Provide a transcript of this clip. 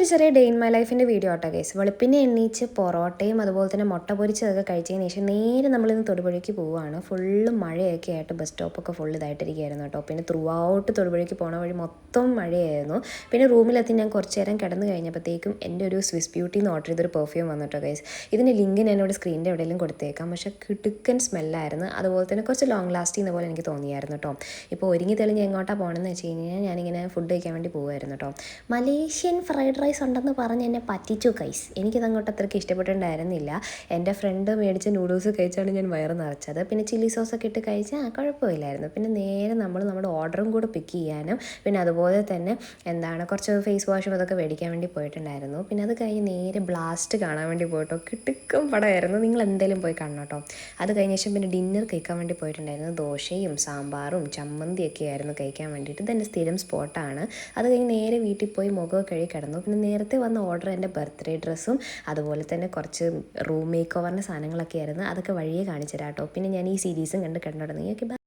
ചെറിയ day in my ലൈഫിൻ്റെ video ആട്ടോ ഗൈസ്. വെളുപ്പിനെ എണ്ണീച്ച് പൊറോട്ടയും അതുപോലെ തന്നെ മുട്ട പൊരിച്ചതൊക്കെ കഴിച്ചതിന് ശേഷം നേരെ നമ്മളിന്ന് തൊടുപുഴയ്ക്ക് പോവുകയാണ്. ഫുള്ള് മഴയൊക്കെ ആയിട്ട് ബസ് സ്റ്റോപ്പൊക്കെ ഫുൾ ഇതായിട്ടിരിക്കുകയായിരുന്നു കേട്ടോ. പിന്നെ ത്രൂ ഔട്ട് തൊടുപുഴയ്ക്ക് പോണ വഴി മൊത്തം മഴയായിരുന്നു. പിന്നെ റൂമിലെത്തി ഞാൻ കുറച്ച് നേരം കിടന്ന് കഴിഞ്ഞപ്പോഴത്തേക്കും എൻ്റെ ഒരു സ്വിസ് ബ്യൂട്ടിയിൽ നിന്ന് ഓർഡർ ചെയ്തൊരു പെർഫ്യൂം വന്നിട്ടോ ഗൈസ്. ഇതിൻ്റെ ലിങ്ക് ഞാനിവിടെ സ്ക്രീനിൻ്റെ എവിടെയെങ്കിലും കൊടുത്തേക്കാം. പക്ഷേ കിടുക്കൻ സ്മെല്ലായിരുന്നു. അതുപോലെ തന്നെ കുറച്ച് ലോങ് ലാസ്റ്റിംഗ് പോലെ എനിക്ക് തോന്നിയായിരുന്നു കേട്ടോ. ഇപ്പോൾ ഒരുങ്ങി തെളിഞ്ഞ് എങ്ങോട്ടാണ് പോകണമെന്ന് വെച്ച് കഴിഞ്ഞാൽ ഞാനിങ്ങനെ ഫുഡ് കഴിക്കാൻ വേണ്ടി പോകുമായിരുന്നു കേട്ടോ. മലേഷ്യൻ ഫ്രൈഡ് റൈസ് ഉണ്ടെന്ന് പറഞ്ഞ് എന്നെ പറ്റിച്ചു ഗൈസ്. എനിക്കത് അങ്ങോട്ട് അത്രയ്ക്ക് ഇഷ്ടപ്പെട്ടിട്ടുണ്ടായിരുന്നില്ല. എൻ്റെ ഫ്രണ്ട് മേടിച്ച നൂഡിൽസ് കഴിച്ചാണ് ഞാൻ വയറ് നിറച്ചത്. പിന്നെ ചില്ലി സോസൊക്കെ ഇട്ട് കഴിച്ചാൽ കുഴപ്പമില്ലായിരുന്നു. പിന്നെ നേരെ നമ്മുടെ ഓർഡറും കൂടെ പിക്ക് ചെയ്യാനും പിന്നെ അതുപോലെ തന്നെ കുറച്ച് ഫേസ് വാഷും അതൊക്കെ മേടിക്കാൻ വേണ്ടി പോയിട്ടുണ്ടായിരുന്നു. പിന്നെ അത് കഴിഞ്ഞ് നേരെ ബ്ലാസ്റ്റ് കാണാൻ വേണ്ടി പോയിട്ടോ. കിട്ടുക്കം പടമായിരുന്നു. നിങ്ങൾ എന്തായാലും പോയി കാണണം കേട്ടോ. അത് കഴിഞ്ഞ ശേഷം പിന്നെ ഡിന്നർ കഴിക്കാൻ വേണ്ടി പോയിട്ടുണ്ടായിരുന്നു. ദോശയും സാമ്പാറും ചമ്മന്തിയൊക്കെ ആയിരുന്നു കഴിക്കാൻ വേണ്ടിയിട്ട്. ഇതെൻ്റെ സ്ഥിരം സ്പോട്ടാണ്. അത് കഴിഞ്ഞ് നേരെ വീട്ടിൽ പോയി മുഖമൊക്കെ കഴുകി കിടന്നു. പിന്നെ നേരത്തെ വന്ന ഓർഡർ എൻ്റെ ബർത്ത്ഡേ ഡ്രസ്സും അതുപോലെ തന്നെ കുറച്ച് റൂം മേക്ക് ഓവറിൻ്റെ സാധനങ്ങളൊക്കെ ആയിരുന്നു. അതൊക്കെ വഴിയെ കാണിച്ചു തരാം കേട്ടോ. പിന്നെ ഞാൻ ഈ സീരീസും കണ്ട് കിടന്നു. ഓക്കെ.